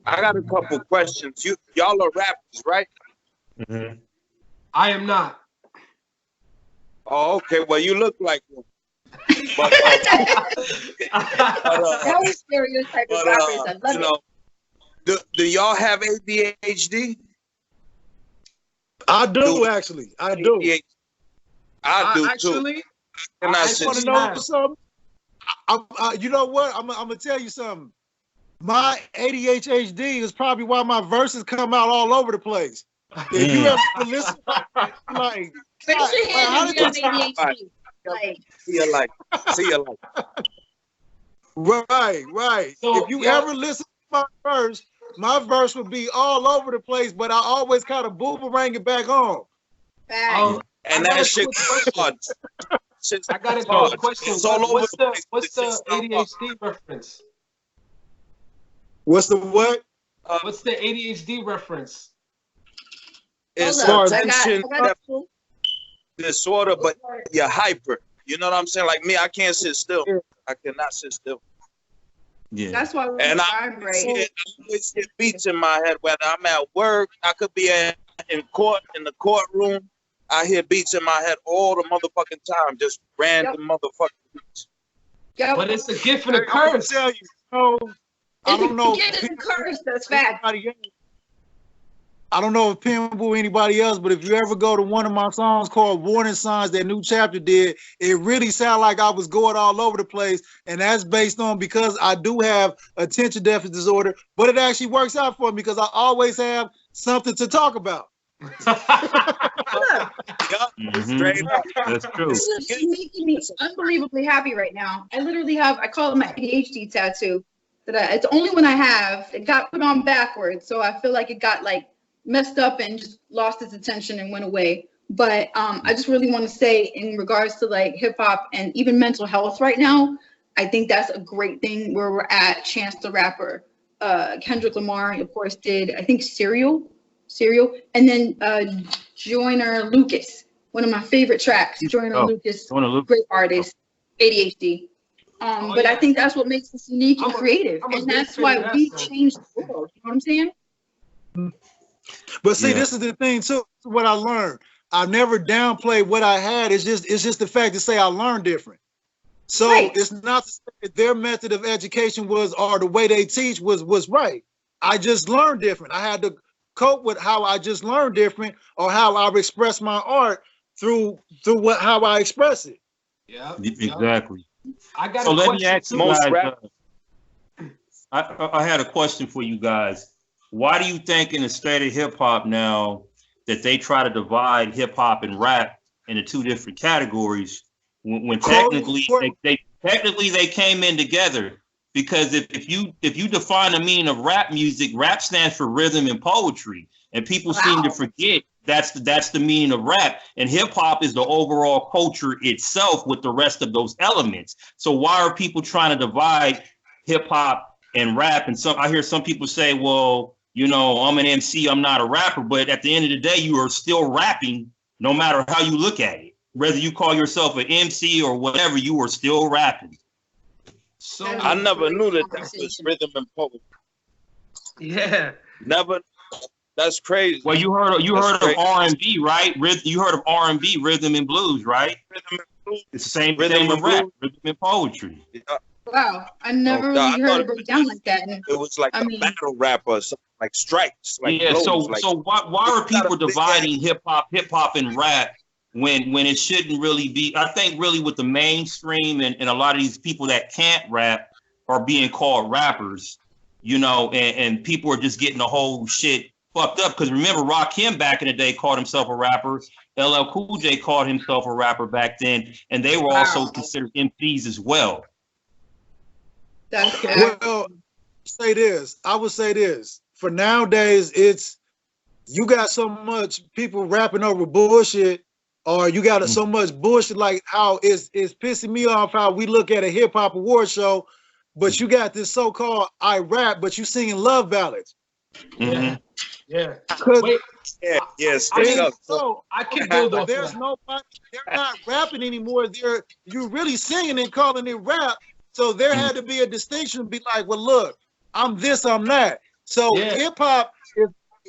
I got a couple questions. Y'all are rappers, right? Mm-hmm. I am not. Oh, okay. Well, you look like one. But, That was stereotype of rappers. I love it. Do y'all have ADHD? I do actually. I do. ADHD. I do actually, too. And I want to know something? You know what? I'm gonna tell you something. My ADHD is probably why my verses come out all over the place. If you ever listen, like, Raise your hand how if did you have ADHD. Like, see you like. Right. So, if you ever listen to my verse would be all over the place, but I always kind of boomerang it back on. And that shit hard. I got a question. What's the ADHD reference? What's the what? What's the ADHD reference? It's attention disorder, but you're hyper. You know what I'm saying? Like me, I can't sit still. I cannot sit still. Yeah. that's why we And I vibrate. always get beats in my head, whether I'm at work, I could be in the courtroom. I hear beats in my head all the motherfucking time, just random motherfucking beats. Yep. But it's a gift and a I'm gonna curse. tell you, I don't know. It's a curse. That's fact. I don't know if Pimble or anybody else, but if you ever go to one of my songs called Warning Signs that New Chapter did, it really sounded like I was going all over the place. And that's based on because I do have attention deficit disorder, but it actually works out for me because I always have something to talk about. Straight up. That's true. This is making me unbelievably happy right now. I literally have, I call it my ADHD tattoo. It's the only one I have. It got put on backwards, so I feel like it got like messed up and just lost its attention and went away. But I just really want to say in regards to like hip hop and even mental health right now, I think that's a great thing where we're at. Chance the Rapper, Kendrick Lamar, of course, did I think Serial, and then Joyner Lucas, one of my favorite tracks. Joyner Lucas, great artist, ADHD. But I think that's what makes us unique and creative, and that's why we change the world. You know what I'm saying? But see, this is the thing too. What I learned, I never downplay what I had. It's just the fact to say I learned different. So it's not to say that their method of education was, or the way they teach was right. I just learned different. I had to cope with how I just learned different, or how I express my art through how I express it. Yeah, exactly. I got so a let question. me ask you guys. I had a question for you guys. Why do you think in the state of hip hop now that they try to divide hip hop and rap into two different categories when technically they came in together? Because if you define the meaning of rap music, rap stands for rhythm and poetry, and people seem to forget that's the meaning of rap, and hip hop is the overall culture itself with the rest of those elements. So why are people trying to divide hip hop and rap? And I hear some people say, well, you know, I'm an MC, I'm not a rapper, but at the end of the day, you are still rapping no matter how you look at it. Whether you call yourself an MC or whatever, you are still rapping. So I never knew that was rhythm and poetry. Yeah. Never. That's crazy. Well, you heard of R&B, right? You heard of R&B, rhythm and blues, right? Rhythm and blues. It's the same thing with rap, rhythm and poetry. Yeah. Wow, I never really heard it broke down like that. It was like a battle rapper, or something like stripes. Like yeah. blows, So why are people dividing hip hop and rap when it shouldn't really be? I think really with the mainstream and a lot of these people that can't rap are being called rappers, you know, and people are just getting the whole shit fucked up. Because remember, Rakim back in the day called himself a rapper. LL Cool J called himself a rapper back then, and they were also considered MCs as well. That's good. Well, I would say this. For nowadays, it's you got so much people rapping over bullshit, or you got so much bullshit, like how it's pissing me off how we look at a hip hop award show, but you got this so-called I rap, but you singing love ballads. Yeah. Yeah. Wait, yes. So I can build up. There's nobody. They're not rapping anymore. You're really singing and calling it rap. So there had to be a distinction. Be like, well, look, I'm this, I'm that. So hip hop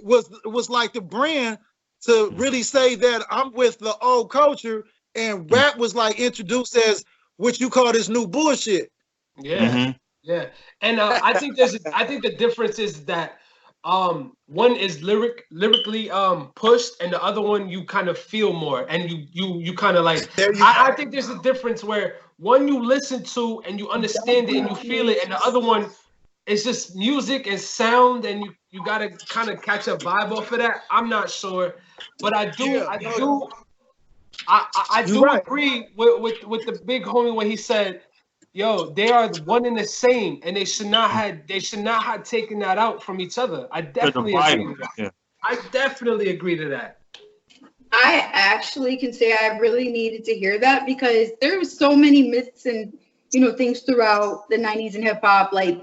was like the brand to really say that I'm with the old culture, and rap was like introduced as what you call this new bullshit. Yeah, yeah, and I think the difference is that one is lyrically pushed, and the other one you kind of feel more, and you kind of like. I think there's a difference where one you listen to and you understand it and you feel it, and the other one it's just music and sound, and you gotta kind of catch a vibe off of that. I'm not sure, but I do agree with the big homie when he said, "Yo, they are one and the same, and they should not have taken that out from each other." I definitely agree with that. Yeah. I definitely agree to that. I actually can say I really needed to hear that because there was so many myths and things throughout the 90s in hip hop, like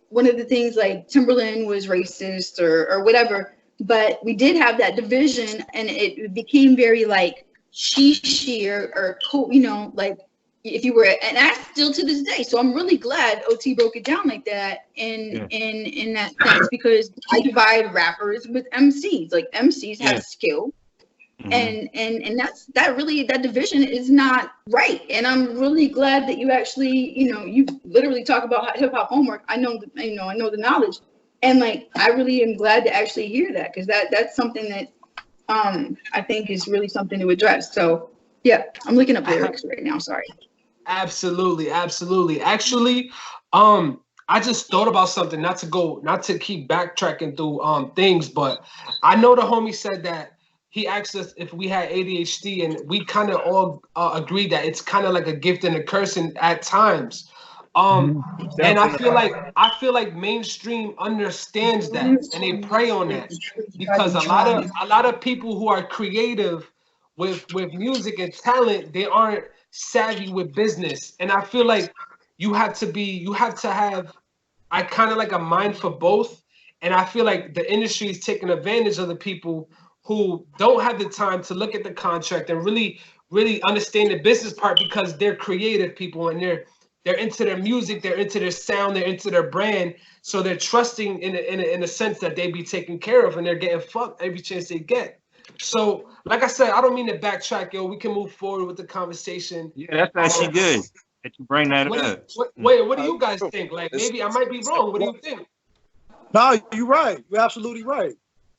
one of the things like Timberland was racist or whatever, but we did have that division, and it became very like she or cool, like if you were, and that's still to this day. So I'm really glad OT broke it down like that in that sense, because I divide rappers with MCs. Like MCs have skill. And that division is not right. And I'm really glad that you actually, you literally talk about hip hop homework. I know the knowledge, and like I really am glad to actually hear that, because that's something that I think is really something to address. So yeah, I'm looking up lyrics right now. Sorry. Absolutely. Actually, I just thought about something. Not to keep backtracking through things, but I know the homie said that. He asked us if we had ADHD, and we kind of all agreed that it's kind of like a gift and a curse at times. And I feel like mainstream understands that, and they prey on that, because a lot of people who are creative with music and talent, they aren't savvy with business. And I feel like you have to have I kind of like a mind for both. And I feel like the industry is taking advantage of the people who don't have the time to look at the contract and really understand the business part, because they're creative people and they're into their music, they're into their sound, they're into their brand. So they're trusting in a sense that they be taken care of, and they're getting fucked every chance they get. So, like I said, I don't mean to backtrack, yo. We can move forward with the conversation. Yeah, that's actually good that you bring that up. What do you guys think? Like, maybe I might be wrong. What do you think? No, you're right. You're absolutely right.